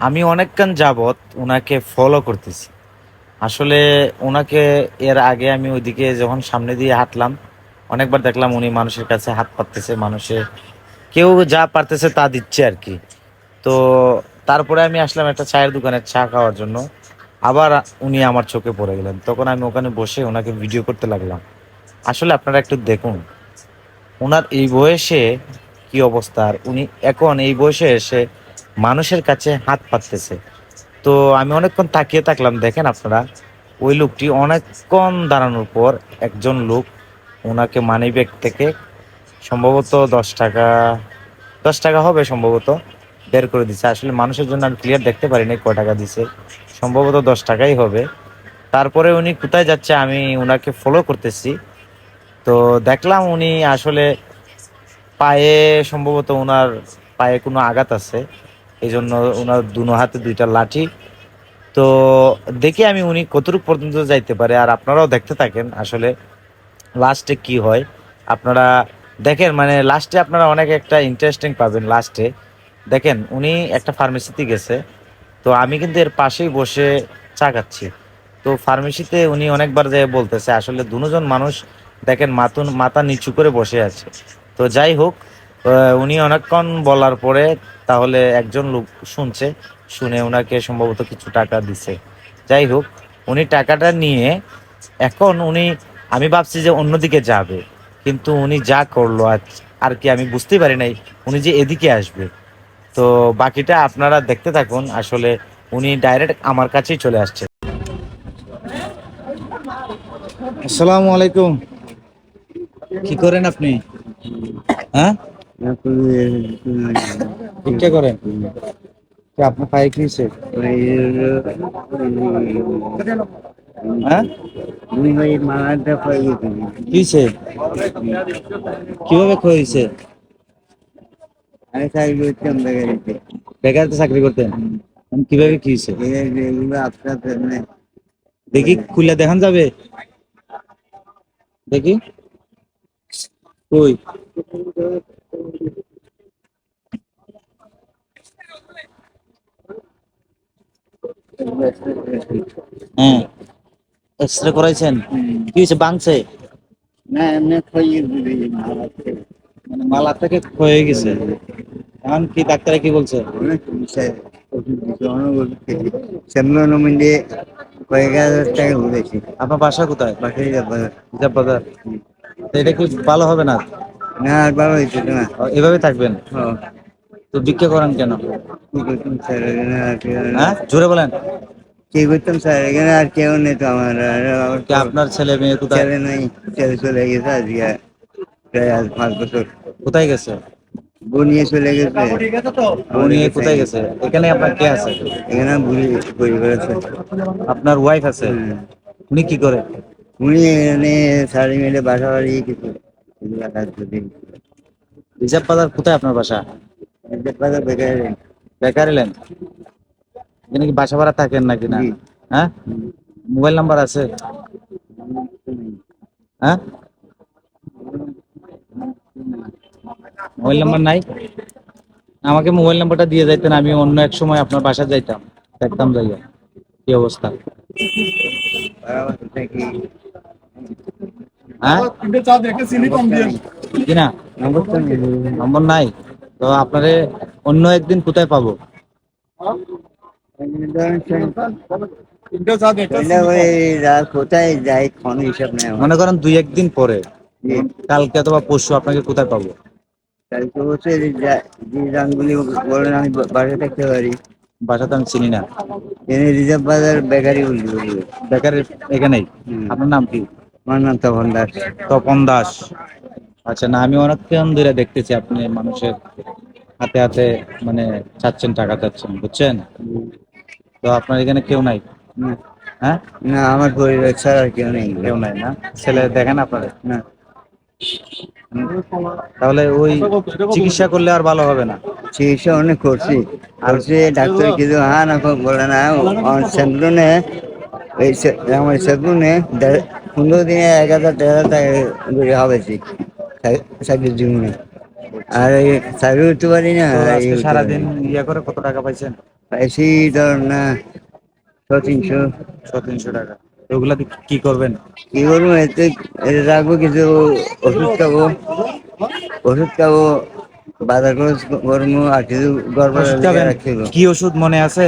আমি অনেকক্ষণ যাবত ওনাকে ফলো করতেছি। আসলে ওনাকে এর আগে আমি ওইদিকে যখন সামনে দিয়ে হাঁটলাম, অনেকবার দেখলাম উনি মানুষের কাছে হাত পাততেছে, মানুষের কেউ যা পারতেছে তা দিচ্ছে আর কি। তো তারপরে আমি আসলাম একটা চায়ের দোকানে চা খাওয়ার জন্য। আবার উনি আমার চোখে পড়ে গেলেন, তখন আমি ওখানে বসে ওনাকে ভিডিও করতে লাগলাম। আসলে আপনারা একটু দেখুন ওনার এই বয়সে কি অবস্থা, আর উনি এখন এই বয়সে এসে মানুষের কাছে হাত পাততেছে। তো আমি অনেকক্ষণ তাকিয়ে থাকলাম। দেখেন আপনারা, ওই লোকটি অনেকক্ষণ দাঁড়ানোর পর একজন লোক ওনাকে মানিব্যাগ থেকে সম্ভবত 10 টাকা, 10 টাকা হবে সম্ভবত, বের করে দিছে। আসলে মানুষের জন্য আমি ক্লিয়ার দেখতে পারিনি কয় টাকা দিছে, সম্ভবত 10 টাকাই হবে। তারপরে উনি কোথায় যাচ্ছে আমি উনাকে ফলো করতেছি। তো দেখলাম উনি আসলে পায়ে, সম্ভবত ওনার পায়ে কোনো আঘাত আছে, এই জন্য ওনার দুনো হাতে দুইটা লাঠি। তো দেখি আমি উনি কতটুকু পর্যন্ত যাইতে পারে, আর আপনারাও দেখতে থাকেন আসলে লাস্টে কি হয়। আপনারা দেখেন, মানে লাস্টে আপনারা অনেক একটা ইন্টারেস্টিং পাবেন। লাস্টে দেখেন উনি একটা ফার্মেসিতে গেছে, তো আমি কিন্তু এর পাশেই বসে চা খাচ্ছি। তো ফার্মেসিতে উনি অনেকবার যেয়ে বলতেছে, আসলে দুজন মানুষ দেখেন মাথা নিচু করে বসে আছে। তো যাই হোক, উনি অনেকক্ষণ বলার পরে তাহলে একজন লোক শুনছে, শুনে ওনাকে সম্ভবত কিছু টাকা দিছে। যাই হোক, উনি টাকাটা নিয়ে এখন উনি, আমি ভাবছি যে অন্যদিকে যাবে, কিন্তু উনি যা করলো আর কি আমি বুঝতেই পারি নাই উনি যে এদিকে আসবে। তো বাকিটা আপনারা দেখতে থাকুন। আসলে উনি ডাইরেক্ট আমার কাছেই চলে আসছে। আসসালামু আলাইকুম। কি করেন আপনি? হ্যাঁ, ভিক্ষা করেন? কি আপনার পায়ে কি হয়েছে? হ্যাঁ, কি হয়েছে? কিভাবে হয়েছে? বেকারিতে চাকরি করতেন? কিভাবে কি হয়েছে দেখি, খুলে দেখান যাবে? দেখি কই। হ্যাঁ, এক্সরে করাইছেন? কি হয়েছে, ভাঙছে? না, এমনি ক্ষয়ে মানে মালা থেকে ক্ষয়ে গেছে। এখন কি ডাক্তারে কি বলছে? আপনার বাসা কোথায়? বাজার। তো এটা কি ভালো হবে না? না, আর ভালো হয়েছে না। এভাবে থাকবেন? তো ভিক্ষা করেন কেন? হ্যাঁ, জোরে বলেন। কি করতাম স্যার, এখানে আর কেউ নেই তো আমার। আপনার ছেলে মেয়ে কোথায়? ছেলে নেই, ছেলে চলে গেছে আজকে প্রায় আজ 5 বছর। কোথায় গেছে? বউ নিয়ে চলে গেছে। বউ নিয়ে কোথায় গেছে? এখানে আপনার কে আছে? এখানে বুড়ি পরিবার আছে। আপনার ওয়াইফ আছে? উনি কি করে? উনি এখানে শাড়ি মিলে বাসা বাড়ি কিছু রিজার্ভ বাজার। কোথায় আপনার বাসা? রিজার্ভ বাজার বেকারি। Bakery lane? এখানে কি বাসা ভাড়া থাকেন নাকি না? হ্যাঁ, মোবাইল নাম্বার আছে? হ্যাঁ, মোবাইল নাম্বার নাই? আমাকে মোবাইল নাম্বারটা দিয়ে যাইতেন, আমি অন্য এক সময় আপনার বাসা যাইতাম, দেখতাম যাইয়া কি অবস্থা। হ্যাঁ, কি না, নম্বর নাই? তো আপনারে অন্য একদিন কোথায় পাবো? কোথায় যাই কোন হিসাব নেই। মনে করেন 2-1 দিন পরে, কালকে অথবা পরশু আপনাকে কোথায় পাবো? কালকে বসে যে দামগুলি বলেন আমি বাসা থাকতে পারি। বাসা তো আমি চিনি না। রিজার্ভ বাজার বেকারি বলবো। বেকারি এখানেই? আপনার নাম কি? আমার নাম তপন দাস। তপন দাস, আচ্ছা। না, আমি অনেকক্ষণ ধরে দেখতেছি আপনি মানুষের হাতে হাতে মানে চাচ্ছেন, টাকা চাচ্ছেন, বুঝছেন? তো আপনার এখানে কেউ নাই? হ্যাঁ, না, আমার পরিবার ছাড়া আর কেউ নেই। কেউ নাই না? ছেলে দেখেন আপনার? না। তাহলে ওই চিকিৎসা করলে আর ভালো হবে না? চিকিৎসা অনেক করছি, আর সে ডাক্তার কিছু হ্যাঁ না বলে না। সেগুনে এই আমার সেগুনে 15 দিনে 1,000-1,500 টাকা হবে চাকরির জীবনে। আর চাকরি করতে পারি না। সারাদিন ইয়ে করে কত টাকা পাইছেন? বেশি ধর না 300। 300 টাকা। তো ওগুলা দিয়ে কি করবেন? কি করবো, এতে এতে রাখবো, কিছু ওষুধ খাবো, ওষুধ খাবো, বাজার খরচ করবো, আর কিছু গড়বড় ওষুধ লেগে খাবেন? রাখছিল। কি ওষুধ মনে আছে?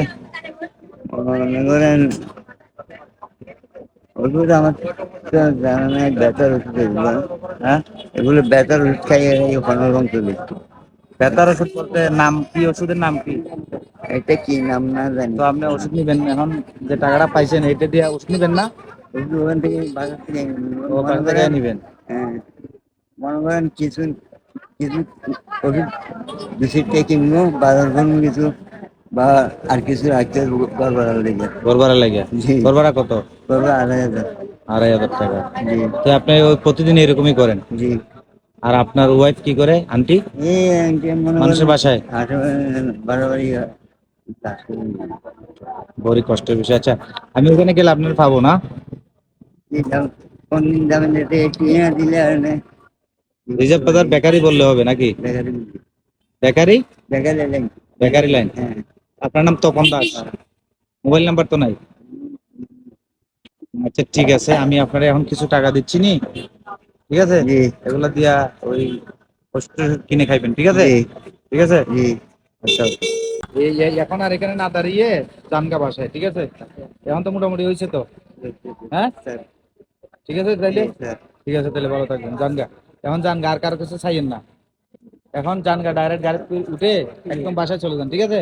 মনে করেন ওষুধ আমার তো জানা নাই, ব্যথার ওষুধ এগুলো। হ্যাঁ, এগুলো ব্যথার ওষুধ খাইয়ে কোনো রকম চলে। ব্যথার ওষুধ বলতে নাম কি, ওষুধের নাম কি? এটা কি নাম না জানি। তো আপনি ওষুধ নিবেন এখন, যে টাকাটা পাইছেন এটা দিয়ে ওষুধ নিবেন না? ওষুধ ওখান থেকে বাজার থেকে ও মনে বাসা থেকে করেন, নিবেন। হ্যাঁ, মনে করেন কিছু কিছু ওষুধ 200 টাকা কিনবো, বাজার করবো কিছু, বা আর কিছু রাখতে গড়বড় লেগে। গড়বড়া লাগে? জি, গড়বড়া কত? করবো 2,500। 2,500 টাকা। জি, তো আপনি ওই প্রতিদিন এরকমই করেন? জি। আর আপনার ওয়াইফ কি করে, আন্টি? এই আংটি মনে মানুষের করেন বাসায়? হাটে বাড়াবাড়ি কাজ করি। বড়ই কষ্টের বিষয়। আচ্ছা, আমি ওখানে গেলে আপনার পাবো না? এই কোন দিন যাবেন, যেতে টিয়া দিলে আর না। রিজার্ভ বাজার বেকারি বললে হবে নাকি? Bakery, bakery? Bakery line. Bakery line. হ্যাঁ। আপনার নাম তপন দাস? মোবাইল নাম্বার তো নাই? আচ্ছা ঠিক আছে, আমি আপনার এখন কিছু টাকা দিচ্ছি নি, ঠিক আছে? জি, এগুলা দিয়া ওই ওষুধ টষুধ কিনে খাইবেন, ঠিক আছে? জি, ঠিক আছে। জি। আচ্ছা, এখন আর এখানে না দাঁড়িয়ে জানগা বাসায়, ঠিক আছে? এখন তো মোটামুটি হয়েছে তো, হ্যাঁ? স্যার, ঠিক আছে তাইলে। জি, স্যার। ঠিক আছে তাহলে, ভালো থাকবেন, জানগা। এখন জানগা, আর কারো কিছু চাইয়েন না। এখন জানগা, ডাইরেক্ট গাড়ি উঠে একদম বাসায় চলে যান, ঠিক আছে?